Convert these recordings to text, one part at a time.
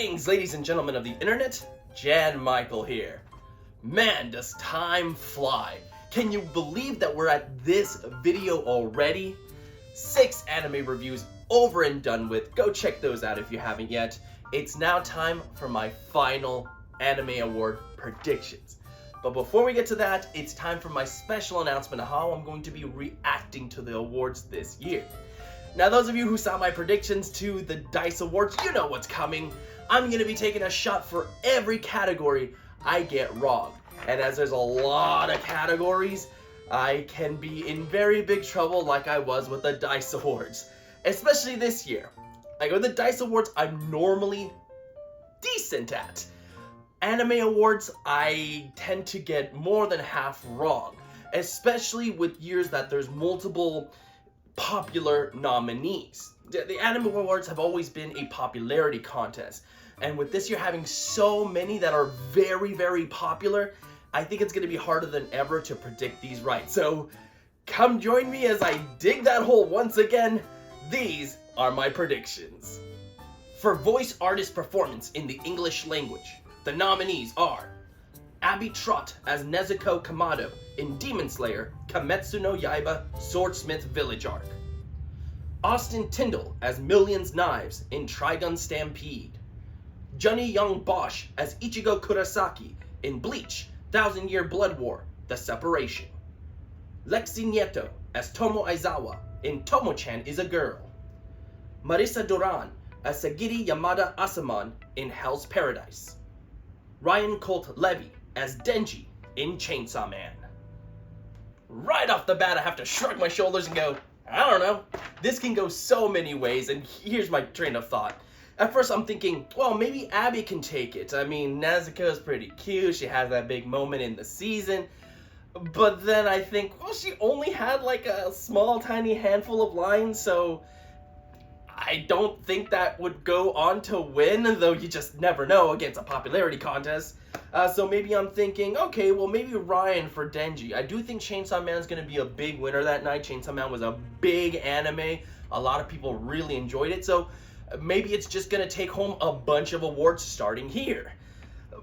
Greetings, ladies and gentlemen of the internet, Jan Michael here. Man, does time fly. Can you believe that we're at this video already? 6 anime reviews over and done with. Go check those out if you haven't yet. It's now time for my final anime award predictions. But before we get to that, it's time for my special announcement of how I'm going to be reacting to the awards this year. Now, those of you who saw my predictions to the DICE Awards, you know what's coming. I'm going to be taking a shot for every category I get wrong. And as there's a lot of categories, I can be in very big trouble like I was with the DICE Awards. Especially this year. Like with the DICE Awards, I'm normally decent at. Anime awards, I tend to get more than half wrong. Especially with years that there's multiple popular nominees. The Anime Awards have always been a popularity contest, and with this year having so many that are very, very popular, I think it's going to be harder than ever to predict these right. So come join me as I dig that hole once again. These are my predictions. For voice artist performance in the English language, the nominees are Abby Trott as Nezuko Kamado in Demon Slayer, Kimetsu no Yaiba, Swordsmith Village Arc. Austin Tyndall as Millions Knives in Trigun Stampede. Johnny Young Bosch as Ichigo Kurosaki in Bleach, Thousand Year Blood War, The Separation. Lexi Nieto as Tomo Aizawa in Tomo-chan is a Girl. Marissa Duran as Sagiri Yamada Asaman in Hell's Paradise. Ryan Colt Levy as Denji in Chainsaw Man. Right off the bat, I have to shrug my shoulders and go, I don't know. This can go so many ways, and here's my train of thought. At first, I'm thinking, well, maybe Abby can take it. I mean, Nezuko is pretty cute. She has that big moment in the season. But then I think, well, she only had like a small, tiny handful of lines, so I don't think that would go on to win, though you just never know against a popularity contest. So maybe I'm thinking, okay, well, maybe Ryan for Denji. I do think Chainsaw Man is going to be a big winner that night. Chainsaw Man was a big anime. A lot of people really enjoyed it, so maybe it's just going to take home a bunch of awards starting here.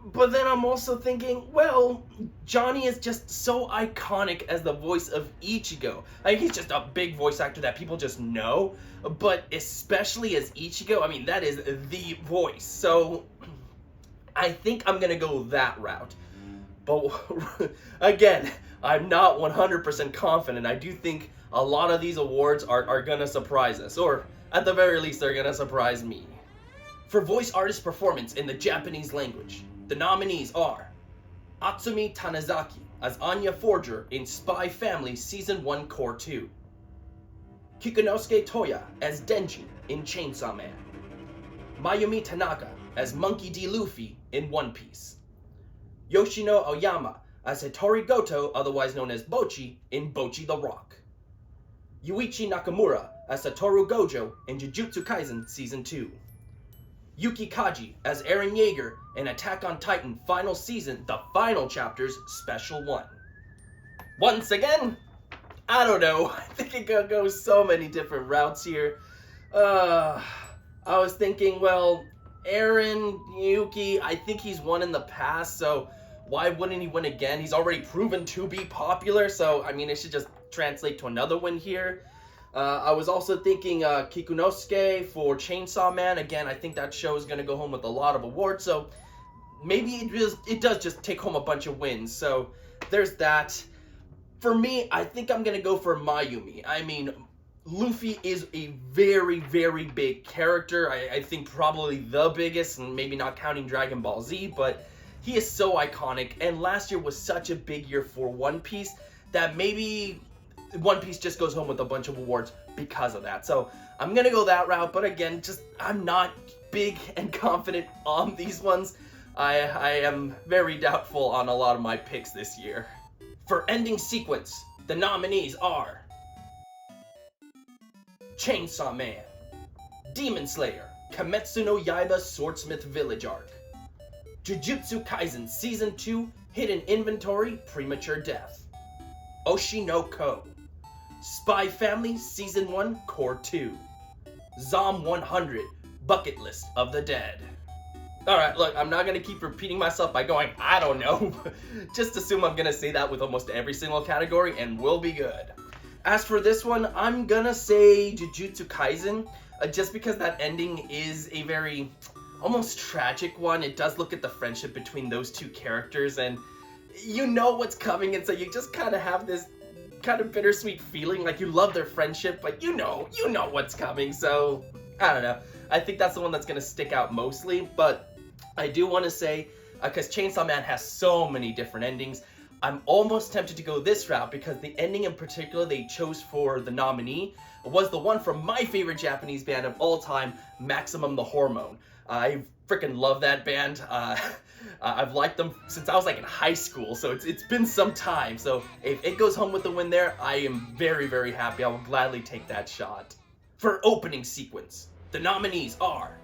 But then I'm also thinking, well, Johnny is just so iconic as the voice of Ichigo. I mean, he's just a big voice actor that people just know, but especially as Ichigo, I mean, that is the voice. So I think I'm going to go that route. But again, I'm not 100% confident. I do think a lot of these awards are going to surprise us, or at the very least, they're going to surprise me. For voice artist performance in the Japanese language, the nominees are Atsumi Tanizaki as Anya Forger in Spy Family Season 1 Core 2. Kikunosuke Toya as Denji in Chainsaw Man. Mayumi Tanaka as Monkey D. Luffy in One Piece. Yoshino Aoyama as Hitori Goto, otherwise known as Bocchi, in Bocchi the Rock. Yuichi Nakamura as Satoru Gojo in Jujutsu Kaisen Season 2. Yuki Kaji as Eren Yeager in Attack on Titan Final Season, The Final Chapters, Special 1. Once again, I don't know. I think it could go so many different routes here. I was thinking, well, Eren, Yuki, I think he's won in the past, so why wouldn't he win again? He's already proven to be popular, so, I mean, it should just translate to another win here. I was also thinking Kikunosuke for Chainsaw Man. Again, I think that show is going to go home with a lot of awards, so maybe it does just take home a bunch of wins. So there's that. For me, I think I'm going to go for Mayumi. I mean, Luffy is a very, very big character. I think probably the biggest, and maybe not counting Dragon Ball Z, but he is so iconic. And last year was such a big year for One Piece that maybe One Piece just goes home with a bunch of awards because of that. So I'm going to go that route, but again, I'm not big and confident on these ones. I am very doubtful on a lot of my picks this year. For ending sequence, the nominees are Chainsaw Man, Demon Slayer, Kimetsu no Yaiba Swordsmith Village Arc, Jujutsu Kaisen Season 2 Hidden Inventory Premature Death, Oshi no Ko, Spy Family Season 1 Core 2, Zom 100 Bucket List of the Dead. Alright, look, I'm not gonna keep repeating myself by going, I don't know. Just assume I'm gonna say that with almost every single category and we'll be good. As for this one, I'm gonna say Jujutsu Kaisen, just because that ending is a very almost tragic one. It does look at the friendship between those two characters, and you know what's coming, and so you just kind of have this kind of bittersweet feeling, like you love their friendship, but you know what's coming, so I don't know. I think that's the one that's gonna stick out mostly, but I do want to say, because Chainsaw Man has so many different endings, I'm almost tempted to go this route because the ending in particular they chose for the nominee was the one from my favorite Japanese band of all time, Maximum the Hormone. I freaking love that band. I've liked them since I was like in high school, so it's been some time. So if it goes home with the win there, I am very, very happy. I will gladly take that shot. For opening sequence, the nominees are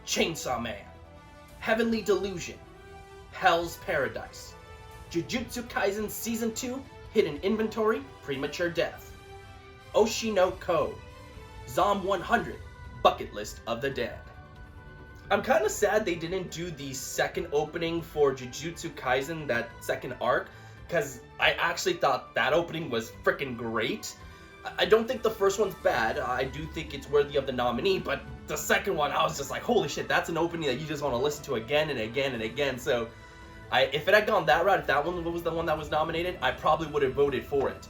Chainsaw Man, Heavenly Delusion, Hell's Paradise, Jujutsu Kaisen Season 2, Hidden Inventory, Premature Death, Oshi no Ko, Zom 100, Bucket List of the Dead. I'm kind of sad they didn't do the second opening for Jujutsu Kaisen, that second arc, because I actually thought that opening was freaking great. I don't think the first one's bad. I do think it's worthy of the nominee, but the second one, I was just like, holy shit, that's an opening that you just want to listen to again and again and again. So if it had gone that route, if that one was the one that was nominated, I probably would have voted for it.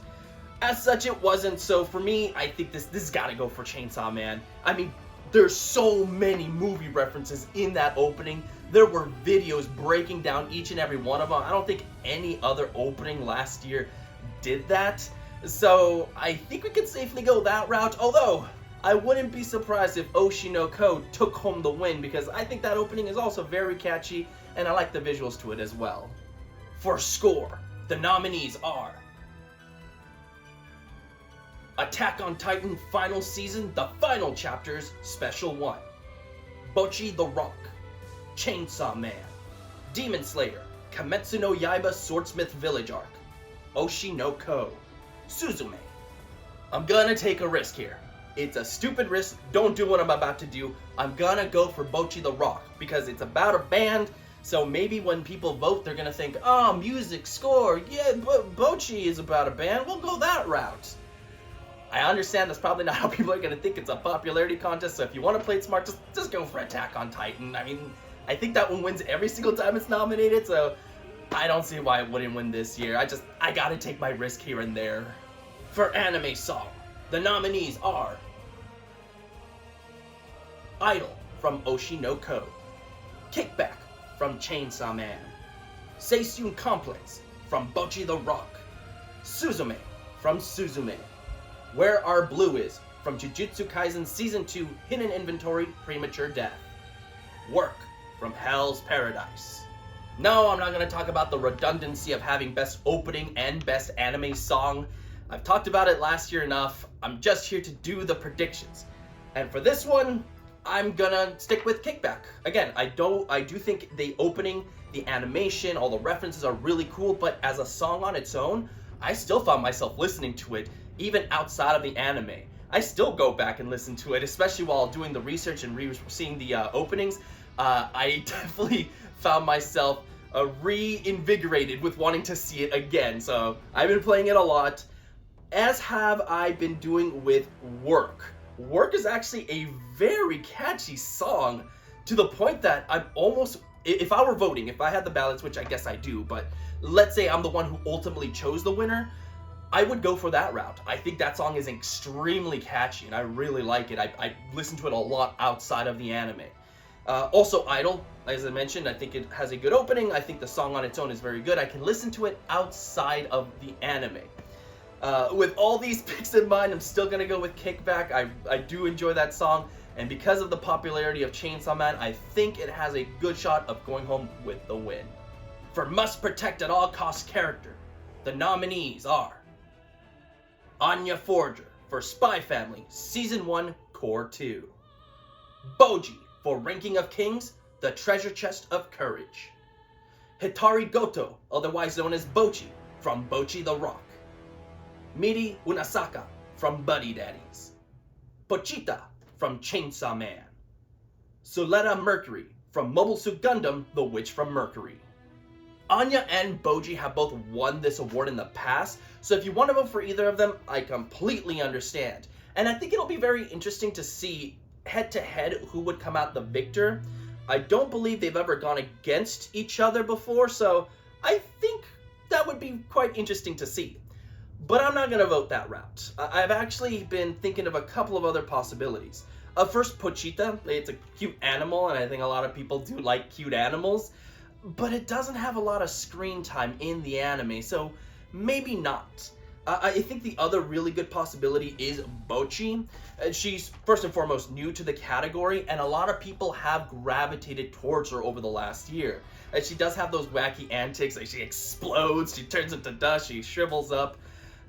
As such, it wasn't. So for me, I think this got to go for Chainsaw Man. I mean, there's so many movie references in that opening. There were videos breaking down each and every one of them. I don't think any other opening last year did that. So I think we could safely go that route, although I wouldn't be surprised if Oshi no Ko took home the win, because I think that opening is also very catchy and I like the visuals to it as well. For score, the nominees are Attack on Titan Final Season, The Final Chapters, Special 1, Bocchi the Rock, Chainsaw Man, Demon Slayer, Kimetsu no Yaiba Swordsmith Village Arc, Oshi no Ko, Suzume. I'm gonna take a risk here. It's a stupid risk, don't do what I'm about to do. I'm gonna go for Bocchi the Rock, because it's about a band, so maybe when people vote they're gonna think, oh, music, score, yeah, Bocchi is about a band, we'll go that route. I understand that's probably not how people are gonna think. It's a popularity contest, so if you want to play it smart, just go for Attack on Titan. I mean, I think that one wins every single time it's nominated, so I don't see why it wouldn't win this year. I gotta take my risk here and there. For anime song, the nominees are Idol from Oshi no Ko, Kickback from Chainsaw Man, Seiyun Complex from Bocchi the Rock, Suzume from Suzume, Where Our Blue Is from Jujutsu Kaisen Season 2 Hidden Inventory Premature Death, Work from Hell's Paradise. No, I'm not going to talk about the redundancy of having best opening and best anime song. I've talked about it last year enough. I'm just here to do the predictions. And for this one, I'm gonna stick with Kickback. Again, I do think the opening, the animation, all the references are really cool, but as a song on its own, I still found myself listening to it even outside of the anime. I still go back and listen to it, especially while doing the research and seeing the openings. I definitely found myself reinvigorated with wanting to see it again. So I've been playing it a lot, as have I been doing with Work. Work is actually a very catchy song, to the point that I'm almost, if I were voting, if I had the ballots, which I guess I do, but let's say I'm the one who ultimately chose the winner, I would go for that route. I think that song is extremely catchy and I really like it. I listen to it a lot outside of the anime. Also Idol, as I mentioned, I think it has a good opening. I think the song on its own is very good. I can listen to it outside of the anime. With all these picks in mind, I'm still going to go with Kickback. I do enjoy that song, and because of the popularity of Chainsaw Man, I think it has a good shot of going home with the win. For Must Protect at All Costs character, the nominees are Anya Forger for Spy Family Season 1 Core 2, Boji for Ranking of Kings, The Treasure Chest of Courage, Hitari Goto, otherwise known as Bocchi, from Bocchi the Rock, Miri Unasaka from Buddy Daddies, Pochita from Chainsaw Man, Suletta Mercury from Mobile Suit Gundam The Witch from Mercury. Anya and Bojji have both won this award in the past, so if you want to vote for either of them, I completely understand. And I think it'll be very interesting to see head-to-head who would come out the victor. I don't believe they've ever gone against each other before, so I think that would be quite interesting to see. But I'm not going to vote that route. I've actually been thinking of a couple of other possibilities. First, Pochita. It's a cute animal, and I think a lot of people do like cute animals. But it doesn't have a lot of screen time in the anime, so maybe not. I think the other really good possibility is Bocchi. She's first and foremost new to the category, and a lot of people have gravitated towards her over the last year. She does have those wacky antics, like she explodes, she turns into dust, she shrivels up,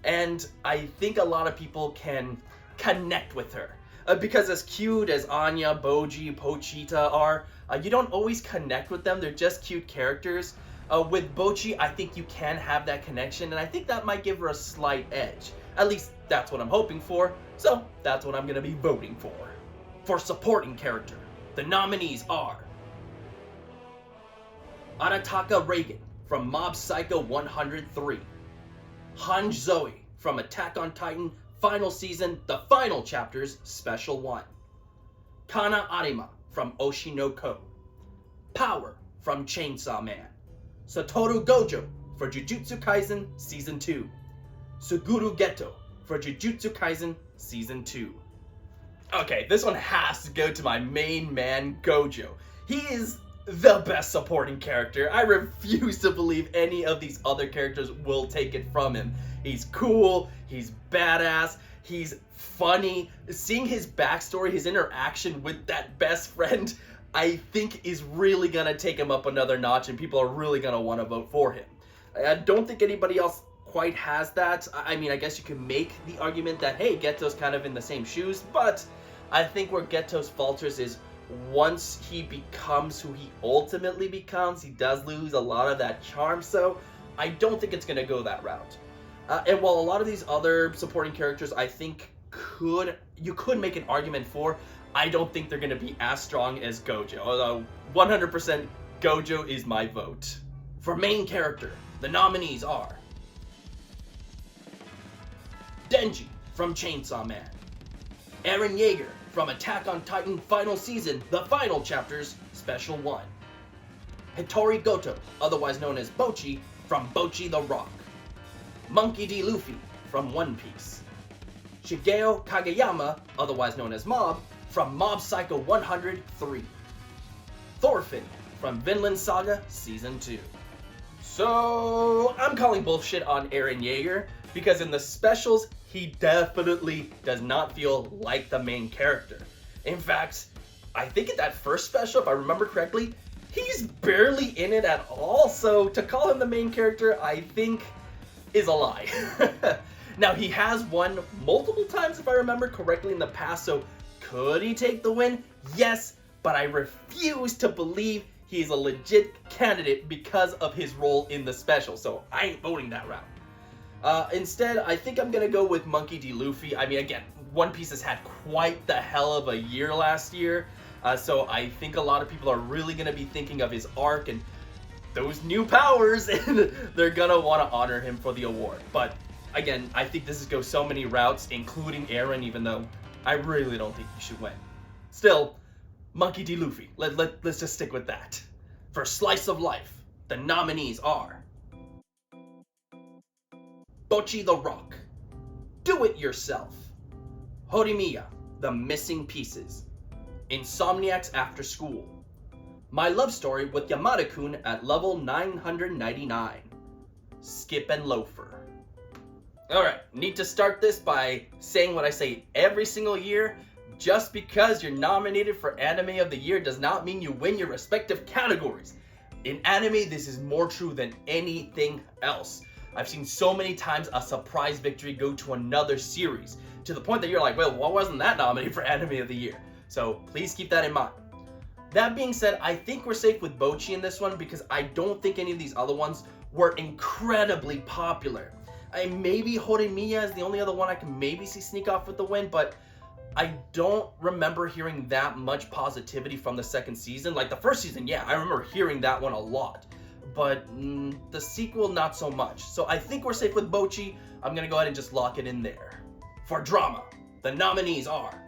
and I think a lot of people can connect with her. Because as cute as Anya, Bojji, Pochita are, you don't always connect with them, they're just cute characters. With Bocchi, I think you can have that connection, and I think that might give her a slight edge. At least, that's what I'm hoping for, so that's what I'm going to be voting for. For supporting character, the nominees are Arataka Reigen from Mob Psycho 103, Hange Zoe from Attack on Titan Final Season, The Final Chapters, Special 1, Kana Arima from Oshi no Ko, Power from Chainsaw Man, Satoru Gojo for Jujutsu Kaisen Season 2, Suguru Geto for Jujutsu Kaisen Season 2. Okay, this one has to go to my main man, Gojo. He is the best supporting character. I refuse to believe any of these other characters will take it from him. He's cool, he's badass, he's funny. Seeing his backstory, his interaction with that best friend, I think is really gonna take him up another notch, and people are really gonna want to vote for him. I don't think anybody else quite has that. I mean, I guess you could make the argument that, hey, Geto's kind of in the same shoes, but I think where Geto's falters is once he becomes who he ultimately becomes, he does lose a lot of that charm, so I don't think it's gonna go that route. And while a lot of these other supporting characters I think you could make an argument for, I don't think they're going to be as strong as Gojo. Although 100% Gojo is my vote. For main character, the nominees are Denji from Chainsaw Man, Eren Yeager from Attack on Titan Final Season, The Final Chapters, Special 1, Hattori Goto, otherwise known as Bocchi, from Bocchi the Rock, Monkey D. Luffy from One Piece, Shigeo Kageyama, otherwise known as Mob, from Mob Psycho 103, Thorfinn from Vinland Saga Season 2. So, I'm calling bullshit on Eren Yeager, because in the specials, he definitely does not feel like the main character. In fact, I think in that first special, if I remember correctly, he's barely in it at all, so to call him the main character, I think is a lie. Now, he has won multiple times, if I remember correctly, in the past, so could he take the win? Yes, but I refuse to believe he's a legit candidate because of his role in the special, so I ain't voting that route. Instead, I think I'm gonna go with Monkey D. Luffy. I mean, again, One Piece has had quite the hell of a year last year, so I think a lot of people are really gonna be thinking of his arc and those new powers, and they're gonna want to honor him for the award. But again, I think this is go so many routes, including Eren, even though I really don't think he should win. Still, Monkey D. Luffy. Let's just stick with that. For Slice of Life, the nominees are Bocchi the Rock, Do It Yourself, Horimiya, The Missing Pieces, Insomniacs After School, My Love Story with Yamada-kun at level 999, Skip and Loafer. Alright, need to start this by saying what I say every single year. Just because you're nominated for Anime of the Year does not mean you win your respective categories. In anime, this is more true than anything else. I've seen so many times a surprise victory go to another series, to the point that you're like, well, why wasn't that nominated for Anime of the Year? So please keep that in mind. That being said, I think we're safe with Bocchi in this one because I don't think any of these other ones were incredibly popular. Maybe Horimiya is the only other one I can maybe see sneak off with the win, but I don't remember hearing that much positivity from the second season. Like the first season, yeah, I remember hearing that one a lot. But the sequel, not so much. So I think we're safe with Bocchi. I'm gonna go ahead and just lock it in there. For drama, the nominees are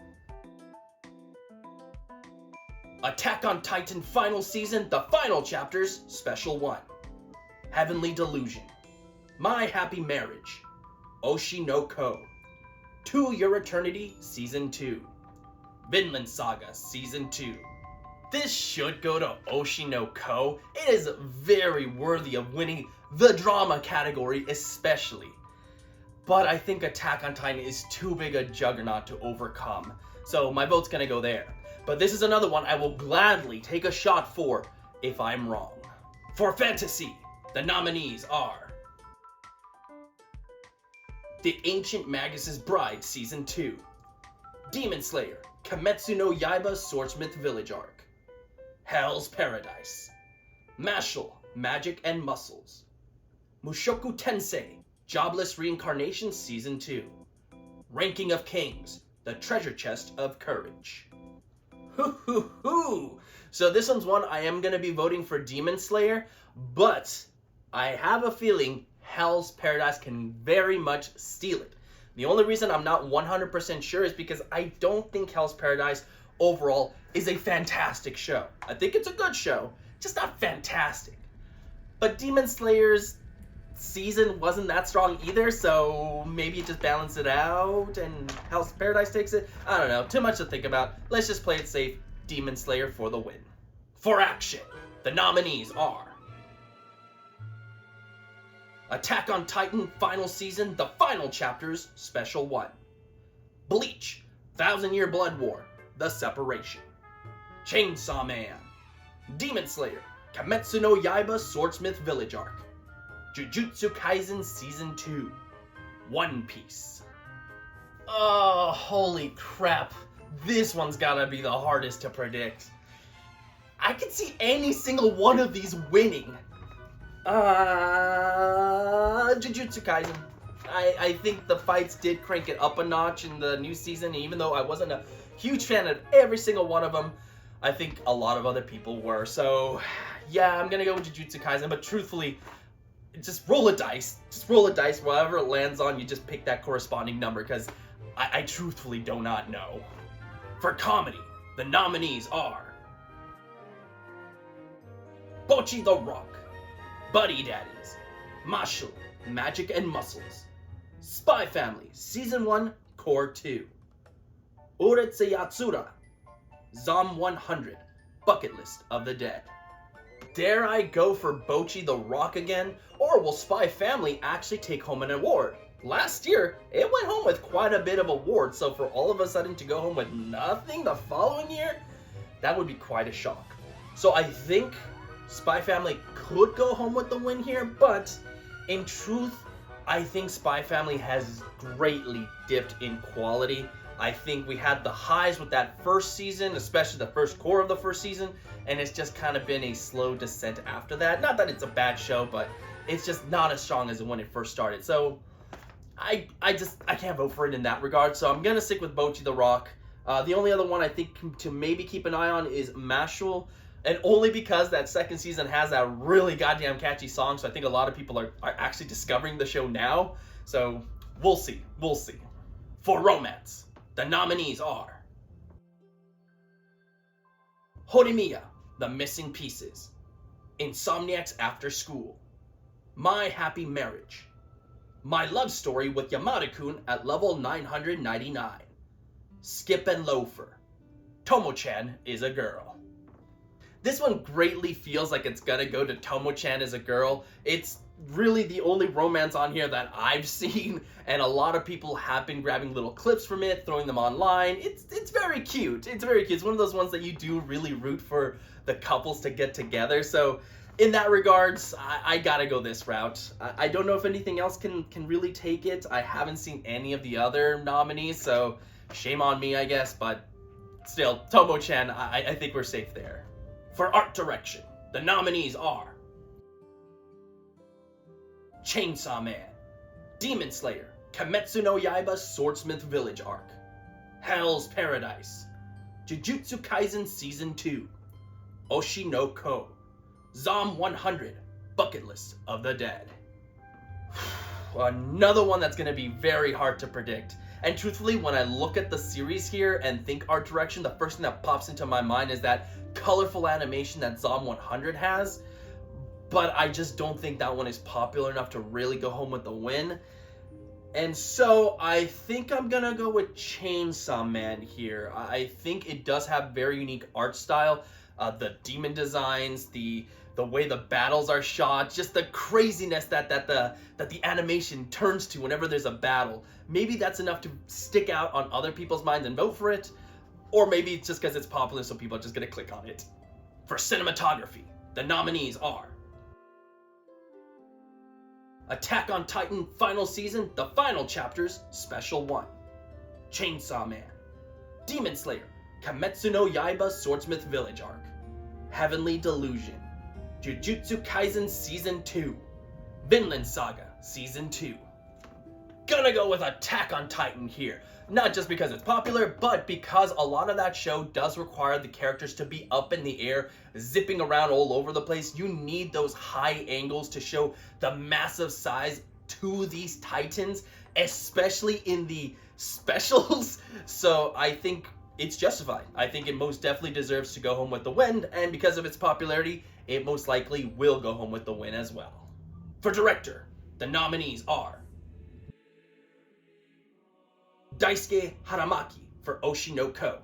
Attack on Titan Final Season, The Final Chapters, Special 1. Heavenly Delusion. My Happy Marriage. Oshi no Ko. To Your Eternity Season 2. Vinland Saga Season 2. This should go to Oshi no Ko. It is very worthy of winning the drama category especially. But I think Attack on Titan is too big a juggernaut to overcome. So my vote's gonna go there. But this is another one I will gladly take a shot for if I'm wrong. For fantasy, the nominees are The Ancient Magus' Bride Season 2, Demon Slayer, Kimetsu no Yaiba Swordsmith Village Arc, Hell's Paradise, Mashle, Magic and Muscles, Mushoku Tensei, Jobless Reincarnation Season 2, Ranking of Kings, The Treasure Chest of Courage. So this one's one I am going to be voting for Demon Slayer, but I have a feeling Hell's Paradise can very much steal it. The only reason I'm not 100% sure is because I don't think Hell's Paradise overall is a fantastic show. I think it's a good show, just not fantastic. But Demon Slayer's season wasn't that strong either, so maybe just balance it out and Hell's Paradise takes it. I don't know, too much to think about. Let's just play it safe. Demon Slayer for the win. For action, the nominees are Attack on Titan Final Season, The Final Chapters, Special 1. Bleach, 1000-Year Blood War, The Separation. Chainsaw Man. Demon Slayer, Kimetsu no Yaiba Swordsmith Village Arc. Jujutsu Kaisen Season 2. One Piece. Oh, holy crap. This one's gotta be the hardest to predict. I could see any single one of these winning. Jujutsu Kaisen. I think the fights did crank it up a notch in the new season, even though I wasn't a huge fan of every single one of them. I think a lot of other people were. So, yeah, I'm gonna go with Jujutsu Kaisen, but truthfully, just roll a dice. Just roll a dice. Whatever it lands on, you just pick that corresponding number, because I truthfully do not know. For comedy, the nominees are Bocchi the Rock, Buddy Daddies, Mashle, Magic and Muscles, Spy Family Season 1, Core 2, Urotsu Yatsura, Zom 100, Bucket List of the Dead. Dare I go for Bocchi the Rock again, or will Spy Family actually take home an award? Last year, it went home with quite a bit of awards, so for all of a sudden to go home with nothing the following year, that would be quite a shock. So I think Spy Family could go home with the win here, but in truth, I think Spy Family has greatly dipped in quality. I think we had the highs with that first season, especially the first core of the first season, and it's just kind of been a slow descent after that. Not that it's a bad show, but it's just not as strong as when it first started. So I can't vote for it in that regard, so I'm gonna stick with Bocchi the Rock. The only other one I think to maybe keep an eye on is Mashle, and only because that second season has that really goddamn catchy song, so I think a lot of people are actually discovering the show now. So we'll see. For romance, the nominees are Horimiya, The Missing Pieces, Insomniacs After School, My Happy Marriage, My Love Story with Yamada-kun at level 999, Skip and Loafer, Tomo-chan is a Girl. This one greatly feels like it's gonna go to Tomo-chan is a Girl. It's really the only romance on here that I've seen, and a lot of people have been grabbing little clips from it, throwing them online. It's very cute. It's very cute. It's one of those ones that you do really root for the couples to get together. So in that regards, I gotta go this route. I don't know if anything else can really take it. I haven't seen any of the other nominees, so shame on me, I guess, but still, Tomo-chan, I think we're safe there. For art direction, the nominees are Chainsaw Man, Demon Slayer, Kimetsu no Yaiba Swordsmith Village Arc, Hell's Paradise, Jujutsu Kaisen Season 2, Oshi no Ko, Zom 100, Bucket List of the Dead. Another one that's going to be very hard to predict. And truthfully, when I look at the series here and think art direction, the first thing that pops into my mind is that colorful animation that Zom 100 has. But I just don't think that one is popular enough to really go home with the win. And so I think I'm gonna go with Chainsaw Man here. I think it does have very unique art style. The demon designs, the way the battles are shot, just the craziness that the animation turns to whenever there's a battle. Maybe that's enough to stick out on other people's minds and vote for it. Or maybe it's just because it's popular so people are just gonna click on it. For cinematography, the nominees are Attack on Titan Final Season, The Final Chapters, Special 1. Chainsaw Man. Demon Slayer, Kimetsu no Yaiba Swordsmith Village Arc. Heavenly Delusion. Jujutsu Kaisen Season 2. Vinland Saga Season 2. Gonna go with Attack on Titan here. Not just because it's popular, but because a lot of that show does require the characters to be up in the air, zipping around all over the place. You need those high angles to show the massive size to these titans, especially in the specials. So I think it's justified. I think it most definitely deserves to go home with the win, and because of its popularity, it most likely will go home with the win as well. For director, the nominees are Daisuke Haramaki for Oshi no Ko,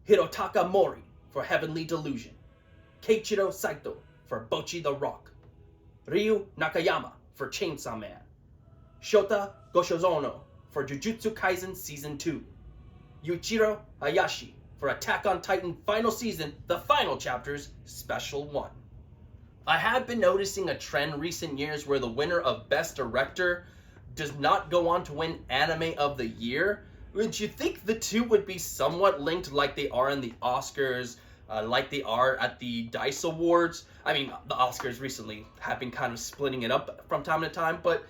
Hirotaka Mori for Heavenly Delusion, Keiichiro Saito for Bocchi the Rock, Ryu Nakayama for Chainsaw Man, Shota Goshozono for Jujutsu Kaisen Season 2, Yuichiro Hayashi for Attack on Titan Final Season, The Final Chapters, Special 1. I have been noticing a trend recent years where the winner of Best Director does not go on to win Anime of the Year. Would you think the two would be somewhat linked like they are in the Oscars, like they are at the DICE Awards? I mean, the Oscars recently have been kind of splitting it up from time to time, but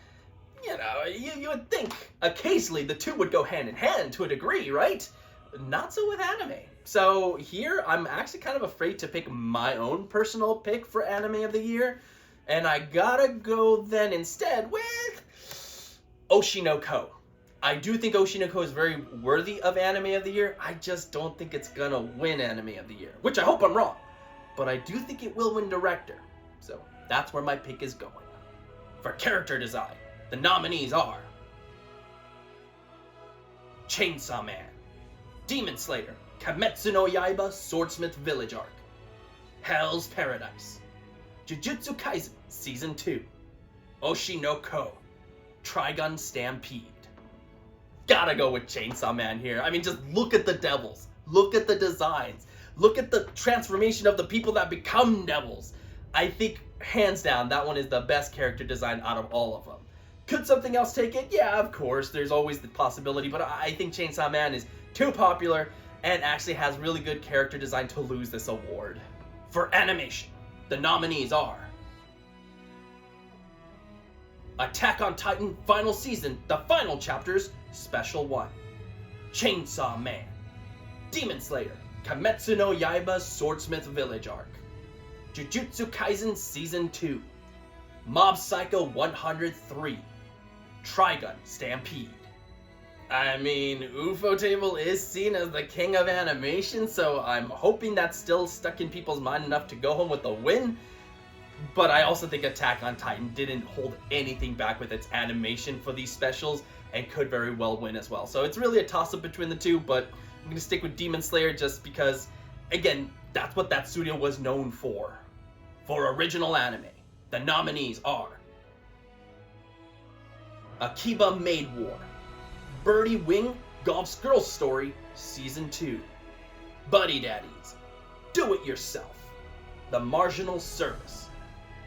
you know, you would think occasionally the two would go hand in hand to a degree, right? Not so with anime. So here, I'm actually kind of afraid to pick my own personal pick for Anime of the Year, and I gotta go then instead with Oshi no Ko. I do think Oshi no Ko is very worthy of Anime of the Year. I just don't think it's gonna win Anime of the Year, which I hope I'm wrong. But I do think it will win Director. So that's where my pick is going. For character design, the nominees are Chainsaw Man, Demon Slayer, Kimetsu no Yaiba Swordsmith Village Arc, Hell's Paradise, Jujutsu Kaisen Season 2, Oshi no Ko, Trigun Stampede. Gotta go with Chainsaw Man here. I mean, just look at the devils. Look at the designs. Look at the transformation of the people that become devils. I think, hands down, that one is the best character design out of all of them. Could something else take it? Yeah, of course. There's always the possibility, but I think Chainsaw Man is too popular and actually has really good character design to lose this award. For animation, the nominees are Attack on Titan Final Season, The Final Chapters, Special 1, Chainsaw Man, Demon Slayer, Kimetsu no Yaiba Swordsmith Village Arc, Jujutsu Kaisen Season 2, Mob Psycho 103, Trigun Stampede. I mean, Ufotable is seen as the king of animation, so I'm hoping that's still stuck in people's mind enough to go home with a win. But I also think Attack on Titan didn't hold anything back with its animation for these specials and could very well win as well. So it's really a toss-up between the two, but I'm going to stick with Demon Slayer just because, again, that's what that studio was known for. For original anime, the nominees are Akiba Maid War, Birdie Wing Golf's Girl Story Season 2, Buddy Daddies, Do It Yourself, The Marginal Service,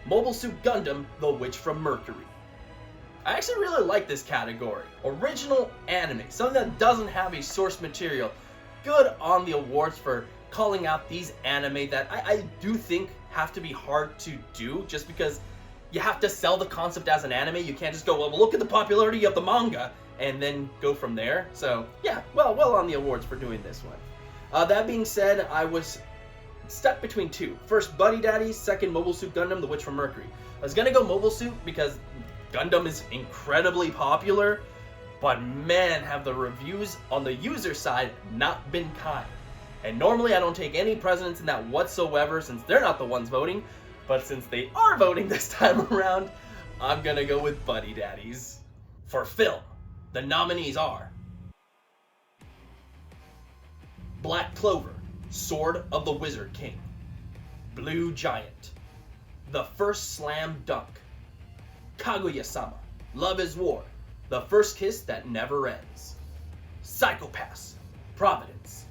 Mobile Suit Gundam The Witch from Mercury. I actually really like this category. Original anime, something that doesn't have a source material. Good on the awards for calling out these anime that I do think have to be hard to do just because you have to sell the concept as an anime. You can't just go, well, look at the popularity of the manga and then go from there. So yeah, well on the awards for doing this one. That being said, I was stuck between two. First, Buddy Daddy. Second, Mobile Suit Gundam: The Witch from Mercury. I was gonna go Mobile Suit because Gundam is incredibly popular, but man, have the reviews on the user side not been kind. And normally I don't take any precedence in that whatsoever since they're not the ones voting, but since they are voting this time around, I'm gonna go with Buddy Daddies. For film, the nominees are Black Clover, Sword of the Wizard King; Blue Giant, The First Slam Dunk; Kaguya-sama, Love is War, The First Kiss That Never Ends; Psycho-Pass, Providence;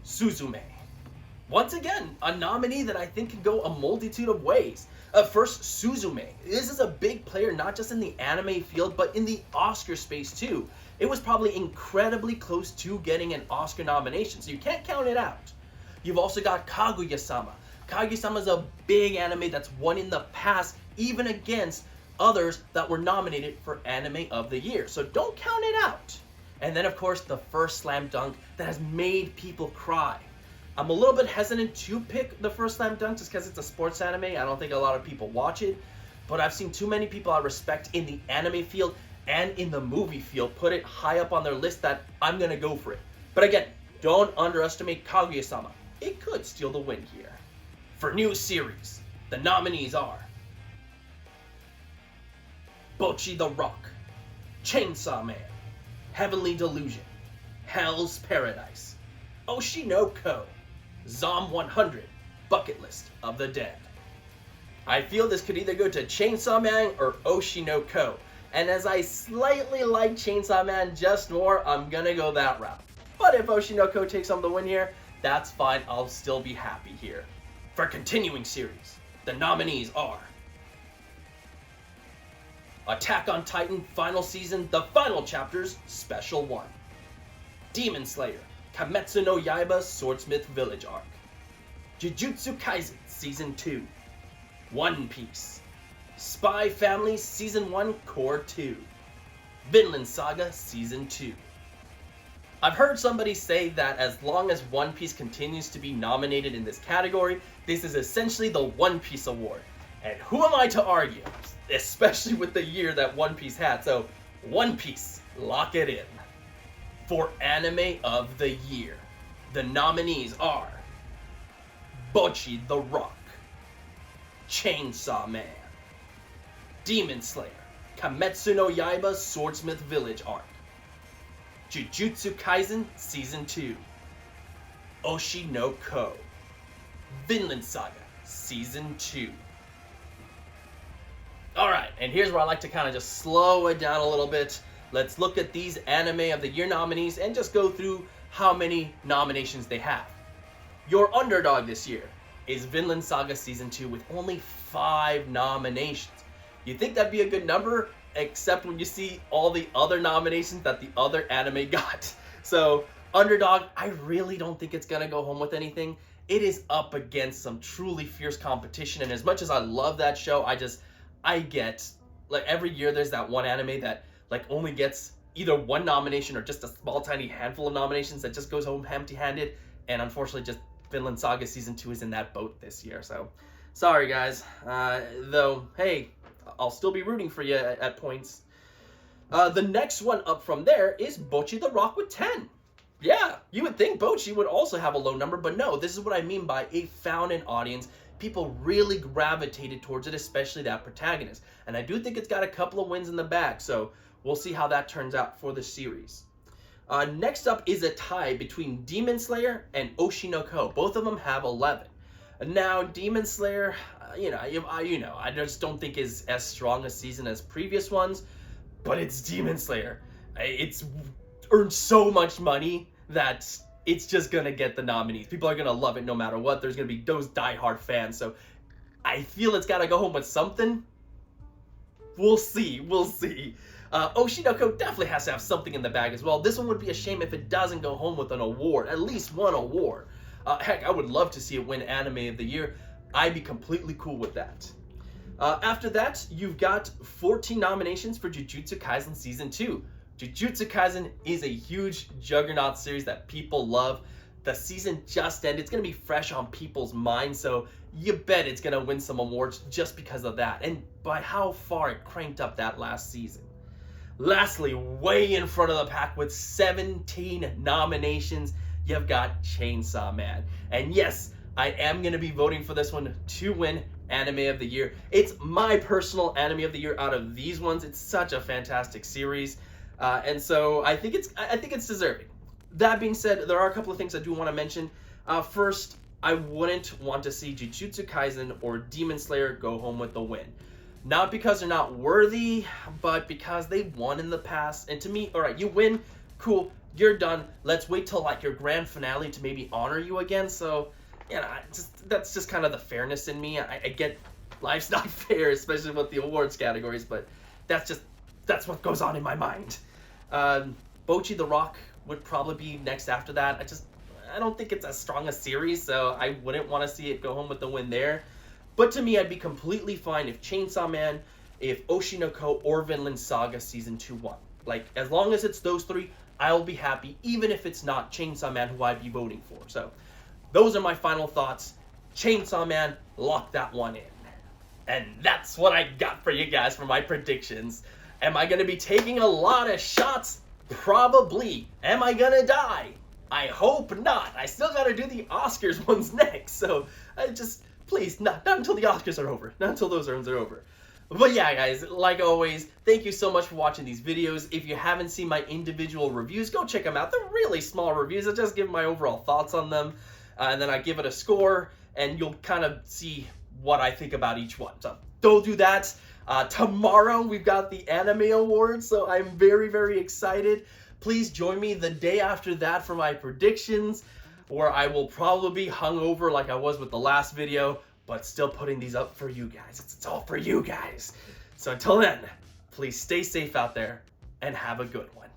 Suzume. Once again, a nominee that I think can go a multitude of ways. First, Suzume. This is a big player not just in the anime field, but in the Oscar space too. It was probably incredibly close to getting an Oscar nomination, so you can't count it out. You've also got Kaguya-sama. Kaguya-sama is a big anime that's won in the past, even against others that were nominated for Anime of the Year, so don't count it out. And then of course, The First Slam Dunk that has made people cry. I'm a little bit hesitant to pick The First Slam Dunk just because it's a sports anime. I don't think a lot of people watch it, but I've seen too many people I respect in the anime field and in the movie field put it high up on their list that I'm gonna go for it. But again, don't underestimate Kaguya-sama. It could steal the win here. For new series, the nominees are Bocchi the Rock, Chainsaw Man, Heavenly Delusion, Hell's Paradise, Oshi no Ko, Zom 100, Bucket List of the Dead. I feel this could either go to Chainsaw Man or Oshi no Ko, and as I slightly like Chainsaw Man just more, I'm gonna go that route. But if Oshi no Ko takes home the win here, that's fine, I'll still be happy here. For continuing series, the nominees are Attack on Titan Final Season, The Final Chapters, Special 1; Demon Slayer, Kimetsu no Yaiba Swordsmith Village Arc; Jujutsu Kaisen Season 2; One Piece; Spy Family Season 1 Core 2; Vinland Saga Season 2. I've heard somebody say that as long as One Piece continues to be nominated in this category, this is essentially the One Piece award. And who am I to argue? Especially with the year that One Piece had. So, One Piece, lock it in. For Anime of the Year, the nominees are Bocchi the Rock, Chainsaw Man, Demon Slayer, Kimetsu no Yaiba Swordsmith Village Arc, Jujutsu Kaisen Season 2, Oshi no Ko, Vinland Saga Season 2. Alright, and here's where I like to kind of just slow it down a little bit. Let's look at these Anime of the Year nominees and just go through how many nominations they have. Your underdog this year is Vinland Saga Season 2 with only 5 nominations. You'd think that'd be a good number, except when you see all the other nominations that the other anime got. So, underdog, I really don't think it's gonna go home with anything. It is up against some truly fierce competition, and as much as I love that show, I get, like, every year there's that one anime that, like, only gets either one nomination or just a small tiny handful of nominations that just goes home empty-handed, and unfortunately just Vinland Saga Season 2 is in that boat this year, so sorry guys. Though, hey, I'll still be rooting for you at points. The next one up from there is Bocchi the Rock with 10. Yeah, you would think Bocchi would also have a low number, but no, this is what I mean by it found an audience. People really gravitated towards it, especially that protagonist. And I do think it's got a couple of wins in the bag, so we'll see how that turns out for the series. Next up is a tie between Demon Slayer and Oshi no Ko. Both of them have 11. Now, Demon Slayer, I just don't think is as strong a season as previous ones, but it's Demon Slayer. It's earned so much money that it's just gonna get the nominees. People are gonna love it no matter what. There's gonna be those diehard fans, so I feel it's gotta go home with something. We'll see. Oshi no Ko definitely has to have something in the bag as well. This one would be a shame if it doesn't go home with an award, at least one award. Heck, I would love to see it win Anime of the Year. I'd be completely cool with that. After that, you've got 14 nominations for Jujutsu Kaisen Season 2. Jujutsu Kaisen is a huge juggernaut series that people love. The season just ended. It's going to be fresh on people's minds, so you bet it's going to win some awards just because of that, and by how far it cranked up that last season. Lastly, way in front of the pack with 17 nominations, you've got Chainsaw Man. And yes, I am going to be voting for this one to win Anime of the Year. It's my personal Anime of the Year out of these ones. It's such a fantastic series, and so I think it's deserving. That being said, there are a couple of things I do want to mention. First, I wouldn't want to see Jujutsu Kaisen or Demon Slayer go home with the win. Not because they're not worthy, but because they won in the past. And to me, all right, you win, cool, you're done. Let's wait till like your grand finale to maybe honor you again. So, that's just kind of the fairness in me. I get life's not fair, especially with the awards categories, but that's what goes on in my mind. Bocchi the Rock would probably be next after that. I don't think it's as strong a series, so I wouldn't want to see it go home with the win there. But to me, I'd be completely fine if Chainsaw Man, if Oshinoko, or Vinland Saga Season 2 won. Like, as long as it's those three, I'll be happy, even if it's not Chainsaw Man who I'd be voting for. So, those are my final thoughts. Chainsaw Man, lock that one in. And that's what I got for you guys for my predictions. Am I going to be taking a lot of shots? Probably. Am I gonna die? I hope not. I still gotta do the Oscars ones next, so please, not until the Oscars are over. Not until those ones are over. But yeah, guys, like always, thank you so much for watching these videos. If you haven't seen my individual reviews, go check them out. They're really small reviews. I just give my overall thoughts on them, and then I give it a score, and you'll kind of see what I think about each one. So don't do that. Tomorrow we've got the Anime Awards, so I'm very, very excited. Please join me the day after that for my predictions, where I will probably be hungover like I was with the last video, but still putting these up for you guys. It's all for you guys. So until then, please stay safe out there and have a good one.